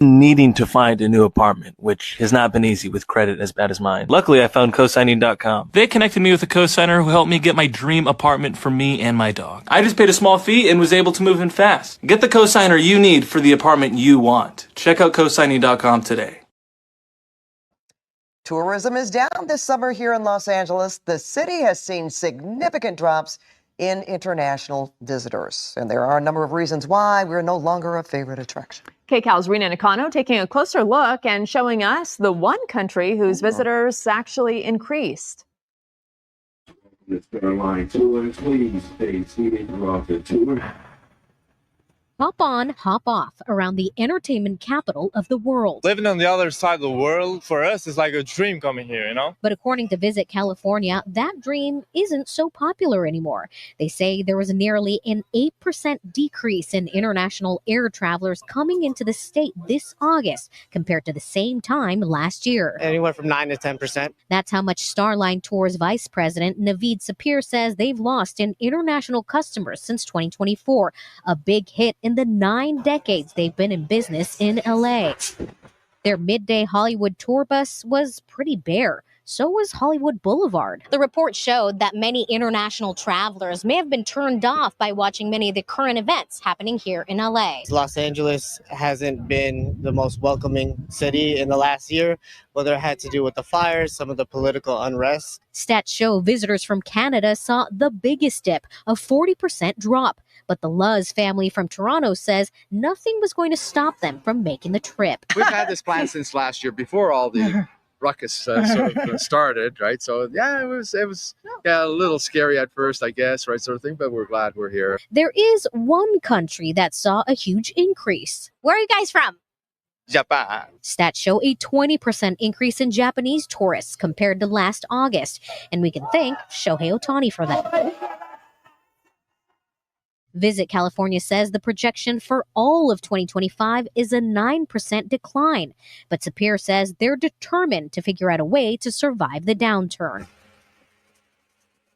needing to find a new apartment, which has not been easy with credit as bad as mine. Luckily, I found cosigning.com. They connected me with a cosigner who helped me get my dream apartment for me and my dog. I just paid a small fee and was able to move in fast. Get the cosigner you need for the apartment you want. Check out cosigning.com today. Tourism is down this summer here in Los Angeles. The city has seen significant drops in international visitors. And there are a number of reasons why we're no longer a favorite attraction. KCAL's Rena Nakano taking a closer look and showing us the one country whose visitors actually increased. Line tour, please stay seated throughout the tour. Hop on, hop off around the entertainment capital of the world. Living on the other side of the world, for us, is like a dream coming here, you know? But according to Visit California, that dream isn't so popular anymore. They say there was nearly an 8% decrease in international air travelers coming into the state this August compared to the same time last year. Anywhere from 9 to 10%. That's how much Starline Tours Vice President Naveed Sapir says they've lost in international customers since 2024, a big hit in the 9 decades they've been in business in LA. Their midday Hollywood tour bus was pretty bare. So was Hollywood Boulevard. The report showed that many international travelers may have been turned off by watching many of the current events happening here in LA. Los Angeles hasn't been the most welcoming city in the last year, whether it had to do with the fires, some of the political unrest. Stats show visitors from Canada saw the biggest dip, a 40% drop. But the Luz family from Toronto says nothing was going to stop them from making the trip. We've had this plan since last year, before all the ruckus sort of started, right? So yeah, it was a little scary at first, I guess, right, sort of thing. But we're glad we're here. There is one country that saw a huge increase. Where are you guys from? Japan. Stats show a 20% increase in Japanese tourists compared to last August, and we can thank Shohei Ohtani for that. Visit California says the projection for all of 2025 is a 9% decline, but Sapir says they're determined to figure out a way to survive the downturn.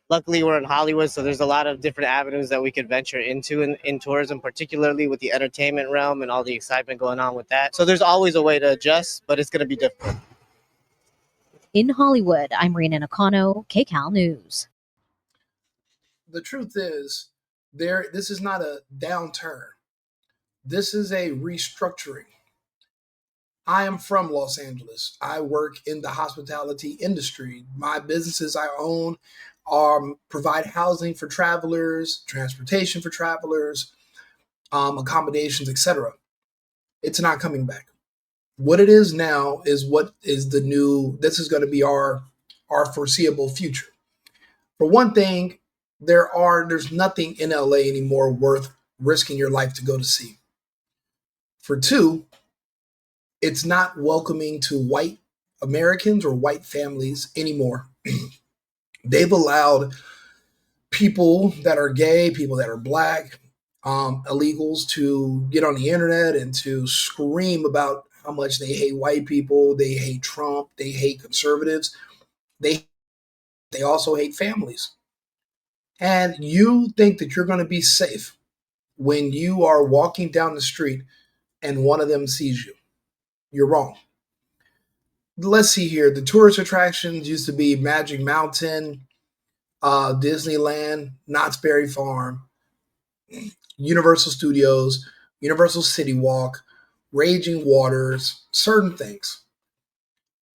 Luckily, we're in Hollywood, so there's a lot of different avenues that we could venture into in tourism, particularly with the entertainment realm and all the excitement going on with that. So there's always a way to adjust, but it's going to be difficult. In Hollywood, I'm Rena Nakano, KCAL News. The truth is, this is not a downturn. This is a restructuring. I am from Los Angeles. I work in the hospitality industry. My businesses I own provide housing for travelers, transportation for travelers, accommodations, etc. It's not coming back. What it is now is what is the new, this is going to be our foreseeable future. For one thing, there's nothing in LA anymore worth risking your life to go to see. For two, it's not welcoming to white Americans or white families anymore. They've allowed people that are gay, people that are black, illegals to get on the internet and to scream about how much they hate white people, they hate Trump, they hate conservatives. They also hate families. And you think that you're going to be safe when you are walking down the street and one of them sees you. You're wrong. Let's see here. The tourist attractions used to be Magic Mountain, Disneyland, Knott's Berry Farm, Universal Studios, Universal City Walk, Raging Waters, certain things.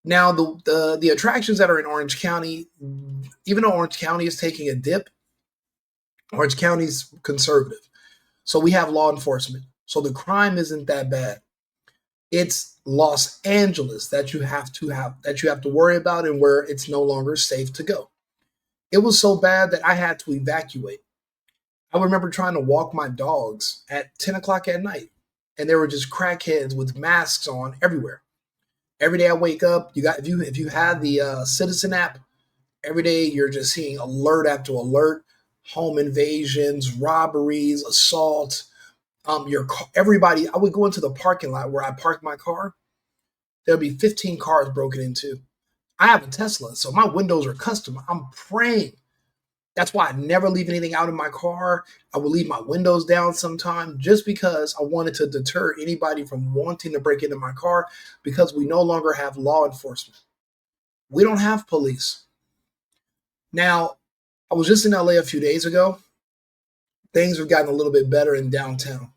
Now, the attractions that are in Orange County, even though Orange County is taking a dip, Orange County's conservative. So we have law enforcement. So the crime isn't that bad. It's Los Angeles that you have to worry about and where it's no longer safe to go. It was so bad that I had to evacuate. I remember trying to walk my dogs at 10 o'clock at night, and there were just crackheads with masks on everywhere. Every day I wake up, if you had the Citizen app, every day you're just seeing alert after alert. Home invasions, robberies, assault. Everybody. I would go into the parking lot where I parked my car. There'll be 15 cars broken into. I have a Tesla, so my windows are custom. I'm praying That's why I never leave anything out in my car. I would leave my windows down sometime just because I wanted to deter anybody from wanting to break into my car because we no longer have law enforcement. We don't have police. Now, I was just in LA a few days ago. Things have gotten a little bit better in downtown.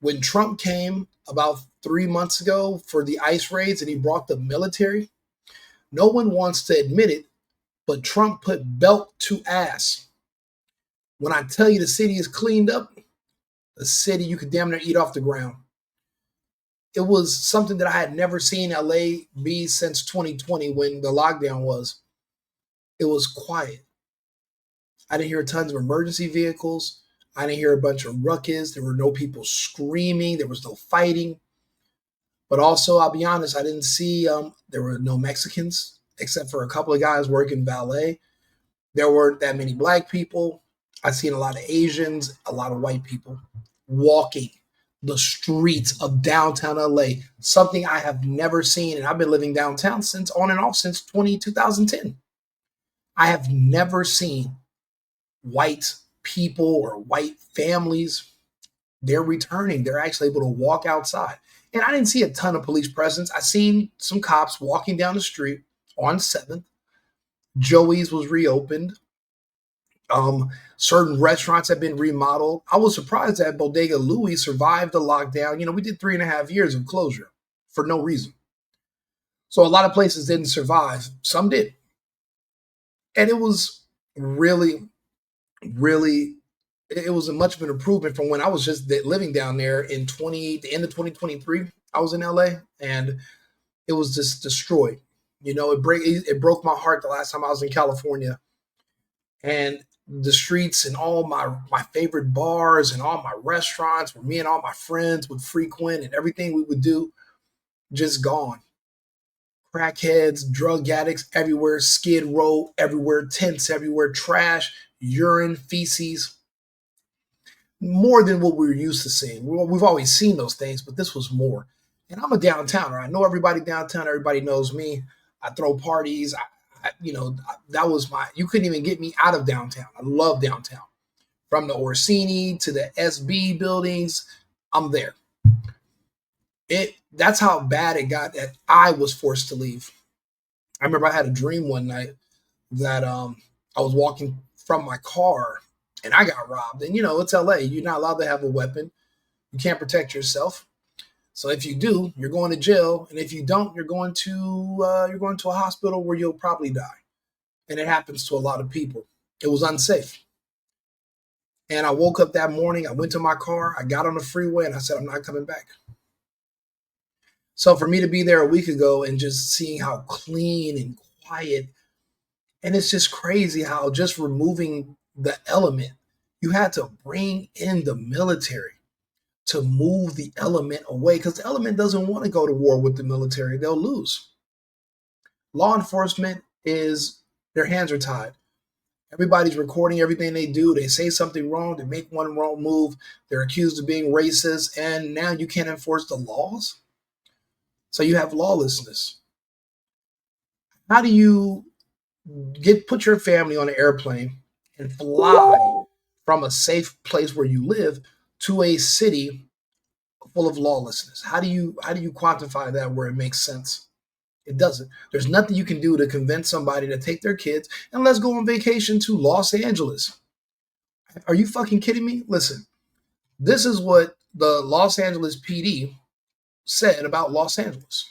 When Trump came about 3 months ago for the ICE raids and he brought the military, no one wants to admit it, but Trump put belt to ass. When I tell you the city is cleaned up, the city you could damn near eat off the ground. It was something that I had never seen LA be since 2020 when the lockdown was. It was quiet. I didn't hear tons of emergency vehicles. I didn't hear a bunch of ruckus. There were no people screaming. There was no fighting. But also, I'll be honest, I didn't see, there were no Mexicans, except for a couple of guys working valet. There weren't that many black people. I've seen a lot of Asians, a lot of white people walking the streets of downtown LA, something I have never seen. And I've been living downtown since on and off since 2010. I have never seen white people or white families. They're returning. They're actually able to walk outside. And I didn't see a ton of police presence. I seen some cops walking down the street on 7th. Joey's was reopened. Certain restaurants have been remodeled. I was surprised that Bodega Louie survived the lockdown. You know, we did 3.5 years of closure for no reason. So a lot of places didn't survive. Some did. And it was really, it was a much of an improvement from when I was just living down there in the end of 2023. I was in LA and it was just destroyed. You know, it broke my heart the last time I was in California. And the streets and all my favorite bars and all my restaurants where me and all my friends would frequent and everything we would do, just gone. Crackheads, drug addicts everywhere, Skid Row everywhere, tents everywhere, trash, urine, feces. More than what we were used to seeing. We've always seen those things, but this was more. And I'm a downtowner. I know everybody downtown. Everybody knows me. I throw parties. That was you couldn't even get me out of downtown. I love downtown. From the Orsini to the SB buildings, I'm there. That's how bad it got that I was forced to leave. I remember I had a dream one night that I was walking from my car and I got robbed. And, you know, it's LA. You're not allowed to have a weapon. You can't protect yourself. So if you do, you're going to jail. And if you don't, you're going to a hospital where you'll probably die. And it happens to a lot of people. It was unsafe. And I woke up that morning. I went to my car. I got on the freeway and I said, I'm not coming back. So for me to be there a week ago and just seeing how clean and quiet, and it's just crazy how just removing the element, you had to bring in the military to move the element away because the element doesn't want to go to war with the military. They'll lose. Law enforcement their hands are tied. Everybody's recording everything they do. They say something wrong. They make one wrong move. They're accused of being racist. And now you can't enforce the laws. So you have lawlessness. How do you put your family on an airplane and fly from a safe place where you live to a city full of lawlessness? How do you quantify that where it makes sense? It doesn't. There's nothing you can do to convince somebody to take their kids and let's go on vacation to Los Angeles. Are you fucking kidding me? Listen, this is what the Los Angeles PD said about Los Angeles.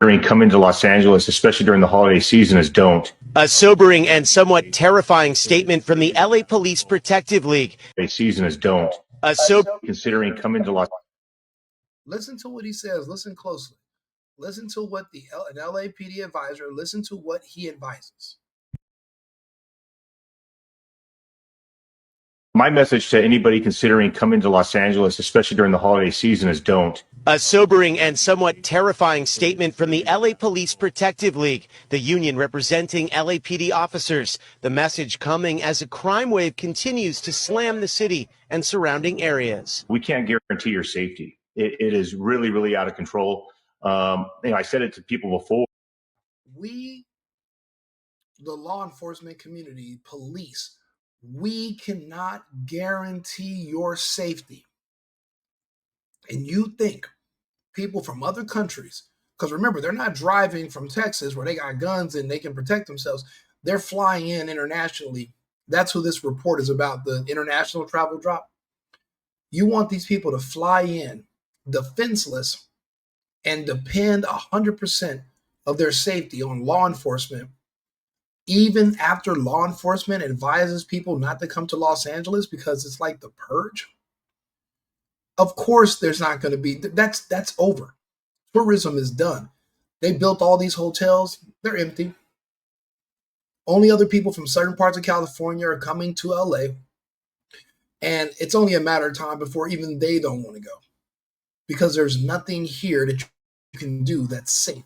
Coming to Los Angeles, especially during the holiday season, is don't. A sobering and somewhat terrifying statement from the LA Police Protective League. Season is don't. Considering coming to Los. Listen to what he says. Listen closely. Listen to what an LAPD advisor, listen to what he advises. My message to anybody considering coming to Los Angeles, especially during the holiday season, is don't. A sobering and somewhat terrifying statement from the LA Police Protective League, the union representing LAPD officers. The message coming as a crime wave continues to slam the city and surrounding areas. We can't guarantee your safety. It is really, really out of control. I said it to people before. We the law enforcement community, police, we cannot guarantee your safety. And you think people from other countries, because remember, they're not driving from Texas where they got guns and they can protect themselves. They're flying in internationally. That's who this report is about, the international travel drop. You want these people to fly in defenseless and depend 100% of their safety on law enforcement, even after law enforcement advises people not to come to Los Angeles because it's like the purge. Of course, there's not going to be, that's over. Tourism is done. They built all these hotels, they're empty. Only other people from certain parts of California are coming to LA. And it's only a matter of time before even they don't want to go, because there's nothing here that you can do that's safe.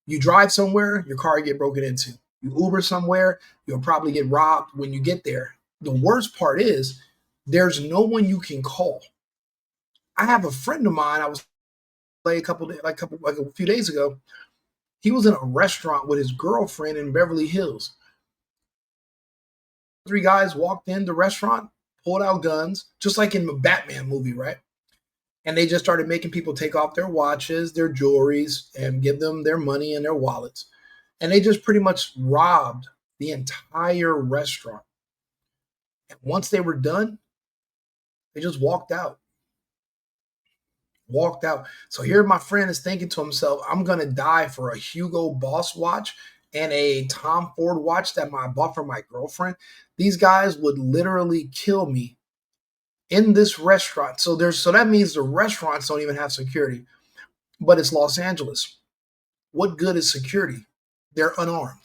You drive somewhere, your car get broken into. You Uber somewhere, you'll probably get robbed when you get there. The worst part is there's no one you can call. I have a friend of mine, I was a few days ago. He was in a restaurant with his girlfriend in Beverly Hills. 3 guys walked in the restaurant, pulled out guns, just like in the Batman movie, right? And they just started making people take off their watches, their jewelries, and give them their money and their wallets. And they just pretty much robbed the entire restaurant. And once they were done, they just walked out. So here my friend is thinking to himself, I'm going to die for a Hugo Boss watch and a Tom Ford watch that I bought for my girlfriend. These guys would literally kill me in this restaurant. So that means the restaurants don't even have security. But it's Los Angeles. What good is security? They're unarmed.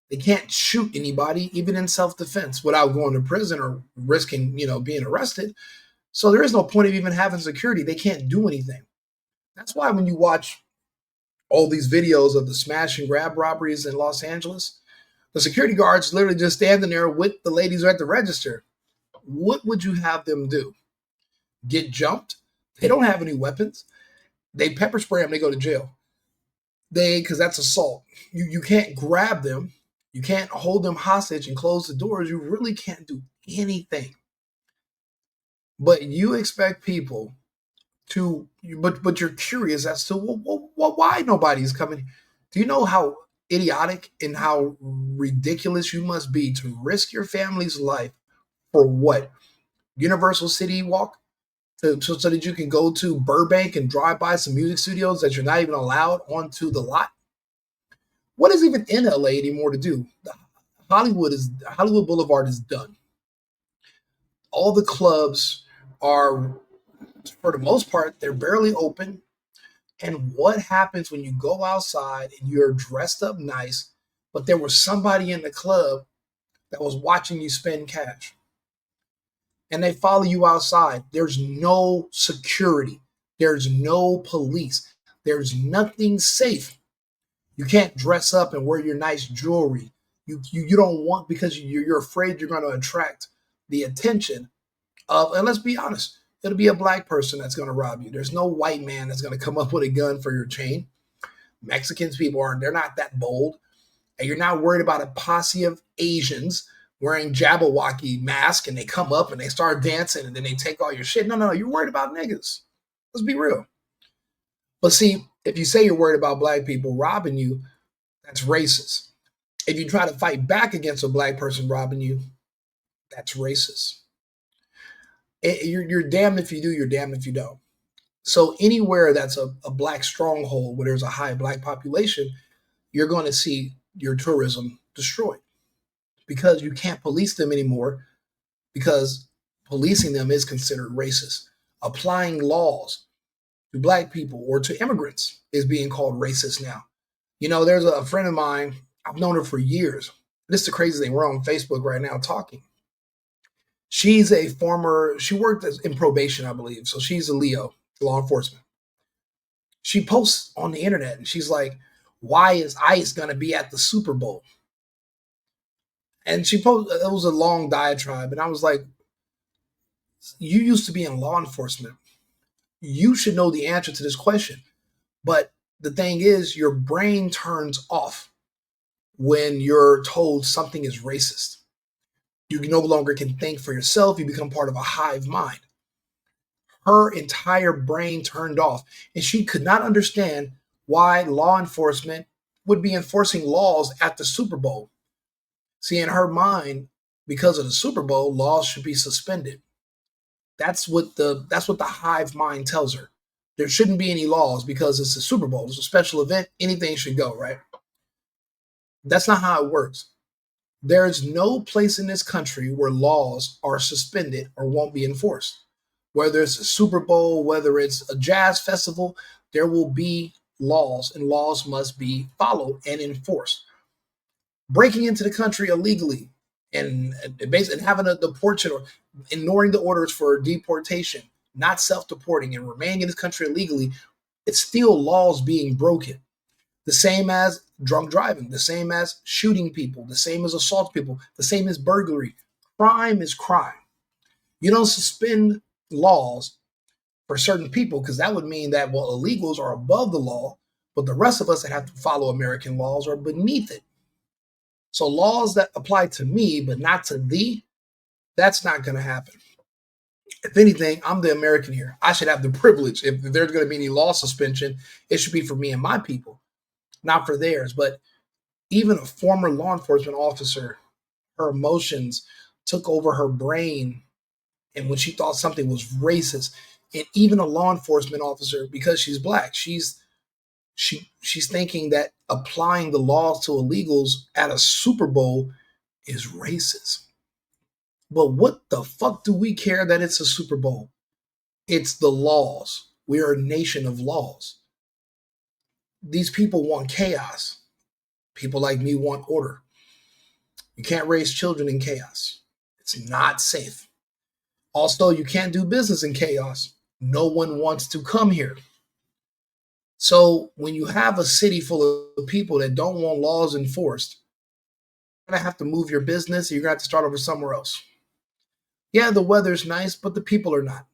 They can't shoot anybody, even in self-defense, without going to prison or risking, being arrested. So there is no point of even having security. They can't do anything. That's why when you watch all these videos of the smash and grab robberies in Los Angeles, the security guards literally just standing there with the ladies at the register. What would you have them do? Get jumped? They don't have any weapons. They pepper spray them, they go to jail. Because that's assault. You can't grab them. You can't hold them hostage and close the doors. You really can't do anything. But you expect people to, but you're curious as to why nobody's coming. Do you know how idiotic and how ridiculous you must be to risk your family's life for what? Universal City Walk? So that you can go to Burbank and drive by some music studios that you're not even allowed onto the lot? What is even in LA anymore to do? Hollywood Boulevard is done. All the clubs are, for the most part, they're barely open. And what happens when you go outside and you're dressed up nice, but there was somebody in the club that was watching you spend cash? And they follow you outside. There's no security. There's no police. There's nothing safe. You can't dress up and wear your nice jewelry. You don't want, because you're afraid you're going to attract the attention of, and let's be honest, it'll be a black person that's going to rob you. There's no white man that's going to come up with a gun for your chain. Mexicans, they're not that bold. And you're not worried about a posse of Asians wearing Jabberwocky masks and they come up and they start dancing and then they take all your shit. No, you're worried about niggas. Let's be real. But see, if you say you're worried about black people robbing you, that's racist. If you try to fight back against a black person robbing you, that's racist. You're damned if you do, you're damned if you don't. So anywhere that's a black stronghold where there's a high black population, you're going to see your tourism destroyed, because you can't police them anymore, because policing them is considered racist. Applying laws to black people or to immigrants is being called racist now. There's a friend of mine, I've known her for years. This is the crazy thing. We're on Facebook right now talking. She's she worked in probation, I believe. So she's a Leo, law enforcement. She posts on the internet and she's like, why is ICE going to be at the Super Bowl? And she posted, it was a long diatribe. And I was like, you used to be in law enforcement. You should know the answer to this question. But the thing is, your brain turns off when you're told something is racist. You no longer can think for yourself. You become part of a hive mind. Her entire brain turned off, and she could not understand why law enforcement would be enforcing laws at the Super Bowl. See, in her mind, because of the Super Bowl, laws should be suspended. That's what the hive mind tells her. There shouldn't be any laws because it's a Super Bowl. It's a special event. Anything should go, right? That's not how it works. There's no place in this country where laws are suspended or won't be enforced. Whether it's a Super Bowl, whether it's a jazz festival, there will be laws, and laws must be followed and enforced. Breaking into the country illegally and basically having a deportation or ignoring the orders for deportation, not self-deporting, and remaining in this country illegally, it's still laws being broken. The same as drunk driving, the same as shooting people, the same as assault people, the same as burglary. Crime is crime. You don't suspend laws for certain people because that would mean that, well, illegals are above the law, but the rest of us that have to follow American laws are beneath it. So laws that apply to me but not to thee, that's not going to happen. If anything, I'm the American here. I should have the privilege. If there's going to be any law suspension, it should be for me and my people, not for theirs. But even a former law enforcement officer, her emotions took over her brain. And when she thought something was racist, and even a law enforcement officer, because she's black, she's thinking that applying the laws to illegals at a Super Bowl is racist. But what the fuck do we care that it's a Super Bowl? It's the laws. We are a nation of laws. These people want chaos. People like me want order. You can't raise children in chaos. It's not safe. Also, you can't do business in chaos. No one wants to come here. So when you have a city full of people that don't want laws enforced, you're going to have to move your business. You're going to have to start over somewhere else. Yeah, the weather's nice, but the people are not.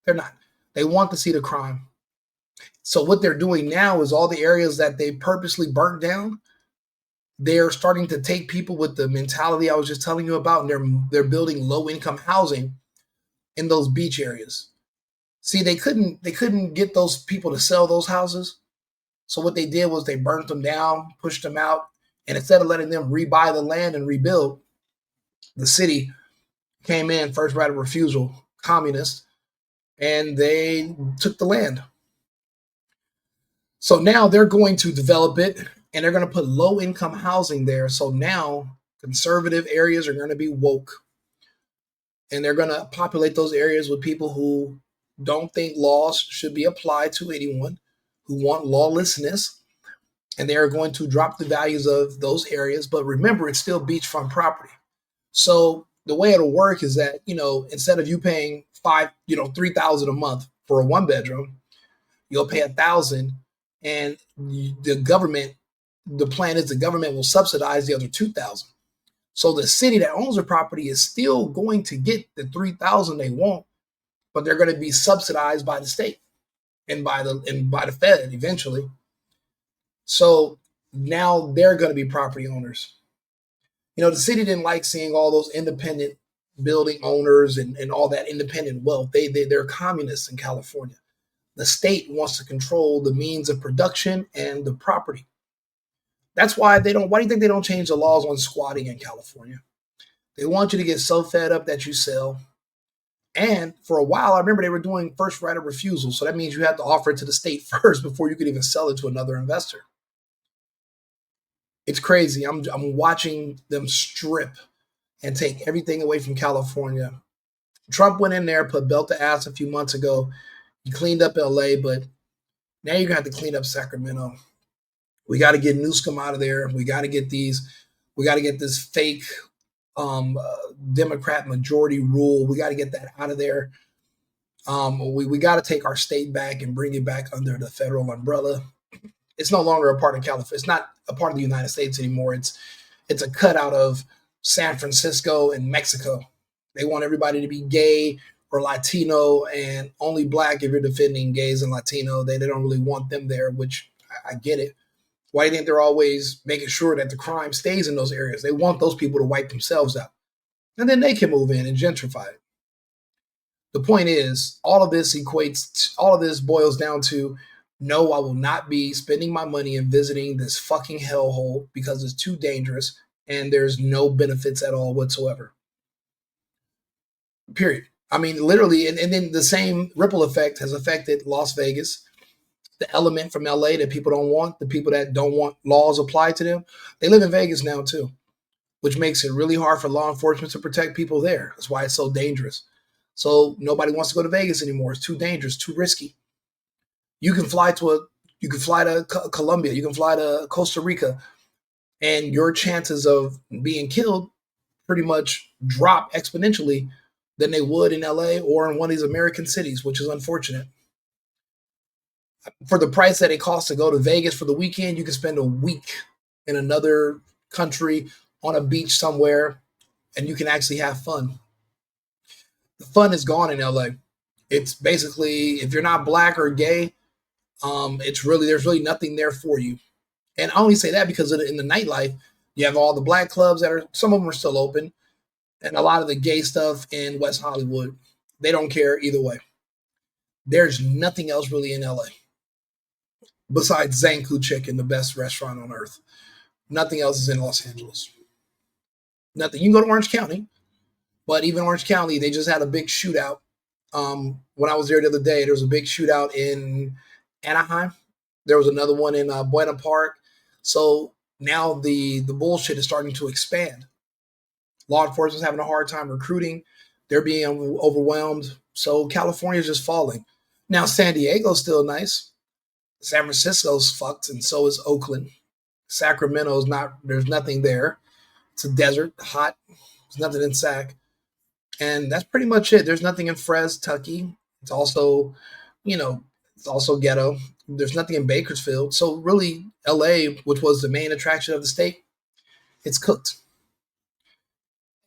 They're not. They want to see the crime. So what they're doing now is all the areas that they purposely burnt down, they're starting to take people with the mentality I was just telling you about, and they're building low-income housing in those beach areas. See, they couldn't get those people to sell those houses. So what they did was they burnt them down, pushed them out, and instead of letting them rebuy the land and rebuild, the city came in, first right of refusal, communist, and they took the land. So now they're going to develop it, and they're going to put low-income housing there. So now conservative areas are going to be woke, and they're going to populate those areas with people who don't think laws should be applied to anyone, who want lawlessness, and they are going to drop the values of those areas. But remember, it's still beachfront property. So the way it'll work is that, instead of you paying $3,000 a month for a one bedroom, you'll pay $1,000, and the plan is the government will subsidize the other $2,000. So the city that owns the property is still going to get the $3,000 they want, but they're going to be subsidized by the state and by the Fed eventually. So now they're going to be property owners. The city didn't like seeing all those independent building owners and all that independent wealth. They're communists in California. The state wants to control the means of production and the property. That's why why do you think they don't change the laws on squatting in California? They want you to get so fed up that you sell. And for a while, I remember they were doing first right of refusal. So that means you have to offer it to the state first before you could even sell it to another investor. It's crazy. I'm watching them strip and take everything away from California. Trump went in there, put belt to ass a few months ago. He cleaned up LA, but now you're going to have to clean up Sacramento. We got to get Newsom out of there. We got to get this fake Democrat majority rule. We got to get that out of there. We got to take our state back and bring it back under the federal umbrella. It's no longer a part of California. It's not a part of the United States anymore. It's a cutout of San Francisco and Mexico. They want everybody to be gay or Latino and only black if you're defending gays and Latino. They don't really want them there, which I get it. Why do you think they're always making sure that the crime stays in those areas? They want those people to wipe themselves out. And then they can move in and gentrify it. The point is, all of this boils down to, no, I will not be spending my money and visiting this fucking hellhole because it's too dangerous and there's no benefits at all whatsoever. Period. I mean, literally, and then the same ripple effect has affected Las Vegas. The element from LA that people don't want, the people that don't want laws applied to them, they live in Vegas now too, which makes it really hard for law enforcement to protect people there. That's why it's so dangerous. So nobody wants to go to Vegas anymore. It's too dangerous, too risky. You can fly to Colombia, you can fly to Costa Rica, and your chances of being killed pretty much drop exponentially than they would in LA or in one of these American cities, which is unfortunate. For the price that it costs to go to Vegas for the weekend, you can spend a week in another country on a beach somewhere, and you can actually have fun. The fun is gone in LA. It's basically, if you're not black or gay, there's really nothing there for you. And I only say that because in the nightlife, you have all the black clubs some of them are still open, and a lot of the gay stuff in West Hollywood. They don't care either way. There's nothing else really in LA besides Zanku Chicken, the best restaurant on earth. Nothing else is in Los Angeles. Nothing. You can go to Orange County, but even Orange County, they just had a big shootout. When I was there the other day, there was a big shootout in Anaheim. There was another one in Buena Park. So now the bullshit is starting to expand. Law enforcement's having a hard time recruiting. They're being overwhelmed. So California's just falling. Now San Diego's still nice. San Francisco's fucked, and so is Oakland. Sacramento's not, there's nothing there. It's a desert, hot. There's nothing in Sac. And that's pretty much it. There's nothing in Fres, Tucky. It's also, it's also ghetto. There's nothing in Bakersfield. So really, LA, which was the main attraction of the state, it's cooked.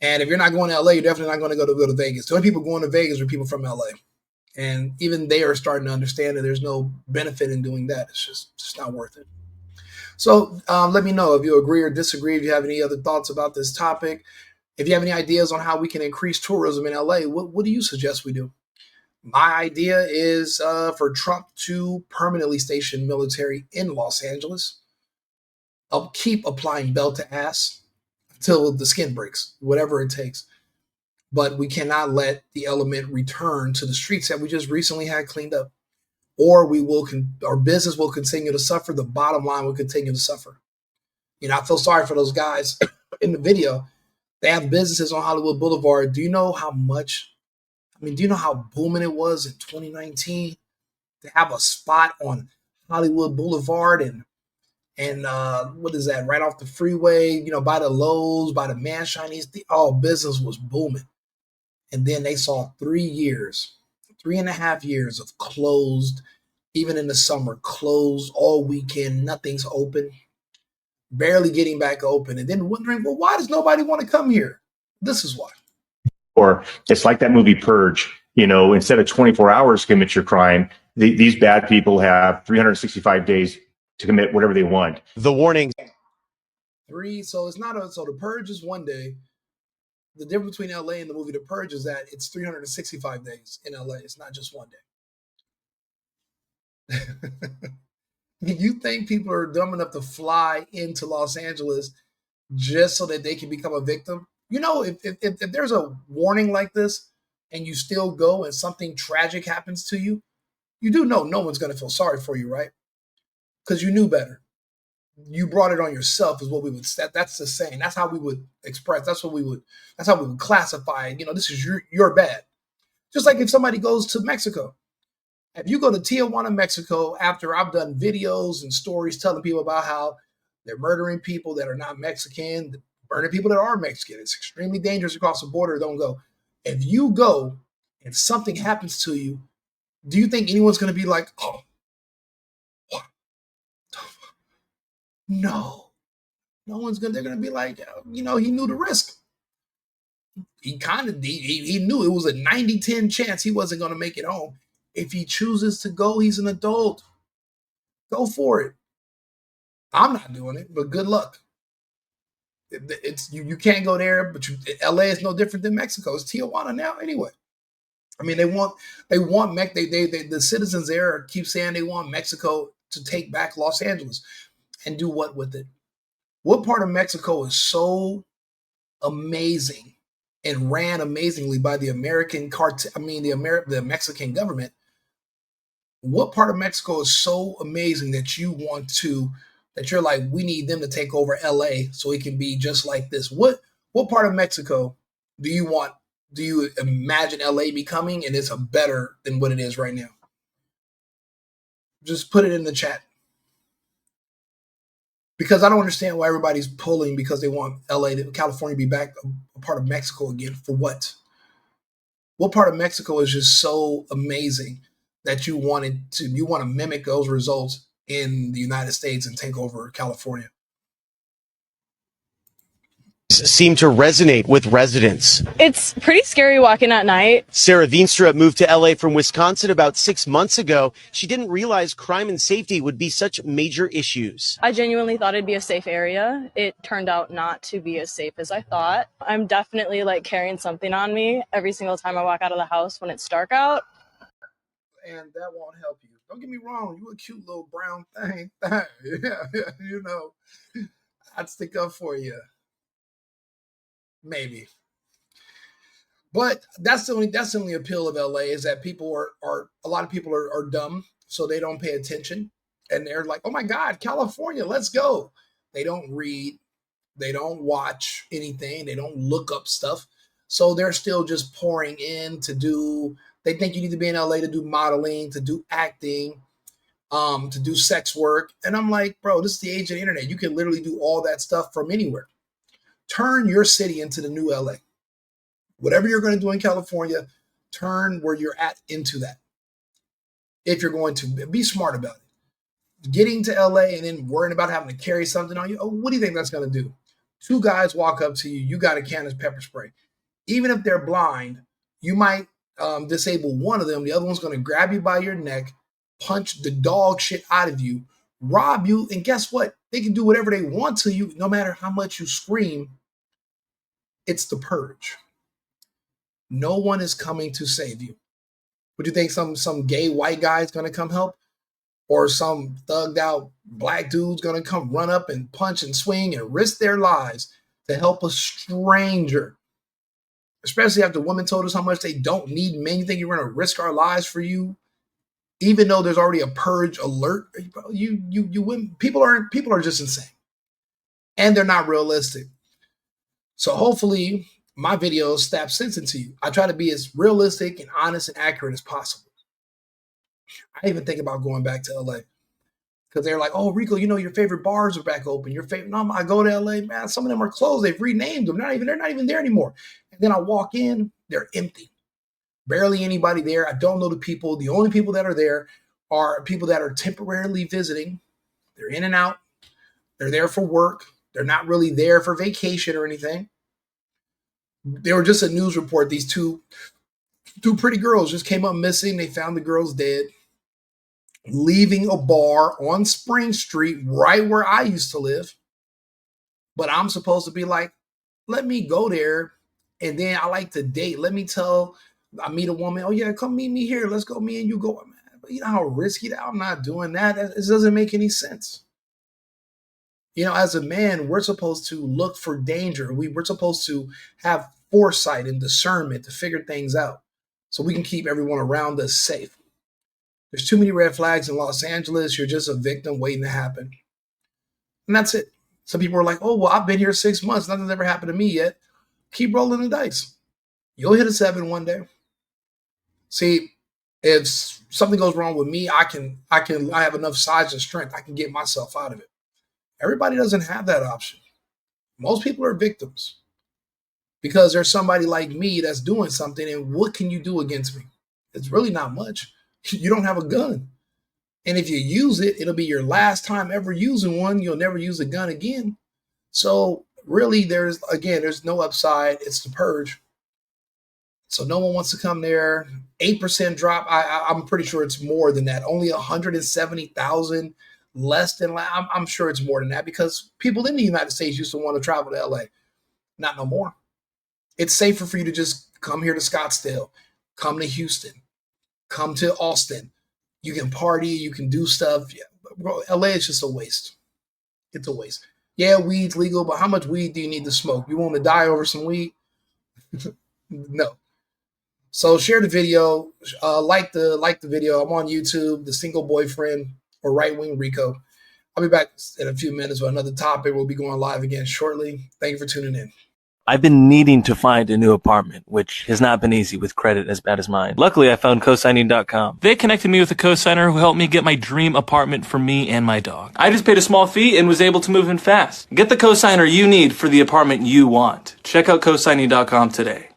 And if you're not going to LA, you're definitely not going to go to Vegas. The only people going to Vegas are people from LA. And even they are starting to understand that there's no benefit in doing that. It's just not worth it. So let me know if you agree or disagree, if you have any other thoughts about this topic. If you have any ideas on how we can increase tourism in LA, what do you suggest we do? My idea is for Trump to permanently station military in Los Angeles. I'll keep applying belt to ass until the skin breaks, whatever it takes. But we cannot let the element return to the streets that we just recently had cleaned up. Or our business will continue to suffer. The bottom line will continue to suffer. I feel sorry for those guys in the video. They have businesses on Hollywood Boulevard. Do you know how booming it was in 2019 to have a spot on Hollywood Boulevard and what is that, right off the freeway, by the Lowe's, by the Man Chinese, all business was booming. And then they saw 3.5 years of closed, even in the summer, closed all weekend, nothing's open, barely getting back open. And then wondering, well, why does nobody want to come here? This is why. Or it's like that movie Purge, instead of 24 hours to commit your crime, these bad people have 365 days to commit whatever they want. The warning. So the Purge is one day. The difference between LA and the movie The Purge is that it's 365 days in LA. It's not just one day. You think people are dumb enough to fly into Los Angeles just so that they can become a victim? If there's a warning like this and you still go and something tragic happens to you, you do know no one's going to feel sorry for you, right? Because you knew better. You brought it on yourself is what we would, that's the saying. That's how we would express. That's how we would classify it. This is your bad. Just like if somebody goes to Mexico. If you go to Tijuana, Mexico, after I've done videos and stories telling people about how they're murdering people that are not Mexican, burning people that are Mexican, it's extremely dangerous across the border, don't go. If you go and something happens to you, do you think anyone's going to be like, oh, what? No. No one's going to, they're going to be like, he knew the risk. He knew it was a 90-10 chance he wasn't going to make it home. If he chooses to go, he's an adult. Go for it. I'm not doing it, but good luck. It's you can't go there, but LA is no different than Mexico. It's Tijuana now anyway. I mean, the citizens there keep saying they want Mexico to take back Los Angeles and do what with it? What part of Mexico is so amazing and ran amazingly by the American the Mexican government? What part of Mexico is so amazing that you're like, we need them to take over LA so it can be just like this? What part of Mexico do you imagine LA becoming, and it's a better than what it is right now? Just put it in the chat. Because I don't understand why everybody's pulling because they want California to be back a part of Mexico again. For what? What part of Mexico is just so amazing that you want to mimic those results in the United States and take over California? Seem to resonate with residents. It's pretty scary walking at night. Sarah Veenstra moved to LA from Wisconsin about 6 months ago. She didn't realize crime and safety would be such major issues. I genuinely thought it'd be a safe area. It turned out not to be as safe as I thought. I'm definitely carrying something on me every single time I walk out of the house when it's dark out. And that won't help you. Don't get me wrong, you a cute little brown thing. Yeah, I'd stick up for you. Maybe. But that's the only appeal of LA is that a lot of people are dumb, so they don't pay attention. And they're like, oh my God, California, let's go. They don't read, they don't watch anything, they don't look up stuff. So they're still just pouring in they think you need to be in LA to do modeling, to do acting, to do sex work. And I'm like, bro, this is the age of the internet. You can literally do all that stuff from anywhere. Turn your city into the new LA. Whatever you're going to do in California, turn where you're at into that. If you're going to be smart about it. Getting to LA and then worrying about having to carry something on you, what do you think that's going to do? 2 guys walk up to you, you got a can of pepper spray. Even if they're blind, you might disable one of them. The other one's going to grab you by your neck, punch the dog shit out of you, rob you, and guess what? They can do whatever they want to you, no matter how much you scream. It's the purge. No one is coming to save you. Would you think some gay white guy is going to come help? Or some thugged out black dude's going to come run up and punch and swing and risk their lives to help a stranger? Especially after women told us how much they don't need men. You think you're going to risk our lives for you? Even though there's already a purge alert, you women, people are just insane. And they're not realistic. So hopefully my videos stab sense into you. I try to be as realistic and honest and accurate as possible. I even think about going back to LA because they're like, oh, Rico, your favorite bars are back open. No, I go to LA, man, some of them are closed. They've renamed them. They're not even there anymore. And then I walk in, they're empty. Barely anybody there. I don't know the people. The only people that are there are people that are temporarily visiting. They're in and out. They're there for work. They're not really there for vacation or anything. They were just a news report. These two pretty girls just came up missing. They found the girls dead, leaving a bar on Spring Street, right where I used to live. But I'm supposed to be like, let me go there. And then I like to date. I meet a woman. Oh yeah, come meet me here. Let's go. Me and you go. Man, but you know how risky that? I'm not doing that. It doesn't make any sense. As a man, we're supposed to look for danger. We're supposed to have foresight and discernment to figure things out so we can keep everyone around us safe. There's too many red flags in Los Angeles. You're just a victim waiting to happen. And that's it. Some people are like, oh, well, I've been here 6 months. Nothing's ever happened to me yet. Keep rolling the dice. You'll hit a 7 one day. See, if something goes wrong with me, I have enough size and strength. I can get myself out of it. Everybody doesn't have that option. Most people are victims because there's somebody like me that's doing something. And what can you do against me? It's really not much. You don't have a gun. And if you use it, it'll be your last time ever using one. You'll never use a gun again. So really, there's no upside. It's the purge. So no one wants to come there. 8% drop. I'm pretty sure it's more than that. Only 170,000 less than, I'm sure it's more than that, because people in the United States used to want to travel to LA. Not no more. It's safer for you to just come here to Scottsdale, come to Houston, come to Austin. You can party, you can do stuff. Yeah, bro, LA is just a waste. It's a waste. Yeah, weed's legal, but how much weed do you need to smoke? You want to die over some weed? No. So share the video, like the video. I'm on YouTube, The Single Boyfriend or Right Wing Rico. I'll be back in a few minutes with another topic. We'll be going live again shortly. Thank you for tuning in. I've been needing to find a new apartment, which has not been easy with credit as bad as mine. Luckily, I found cosigning.com. They connected me with a cosigner who helped me get my dream apartment for me and my dog. I just paid a small fee and was able to move in fast. Get the cosigner you need for the apartment you want. Check out cosigning.com today.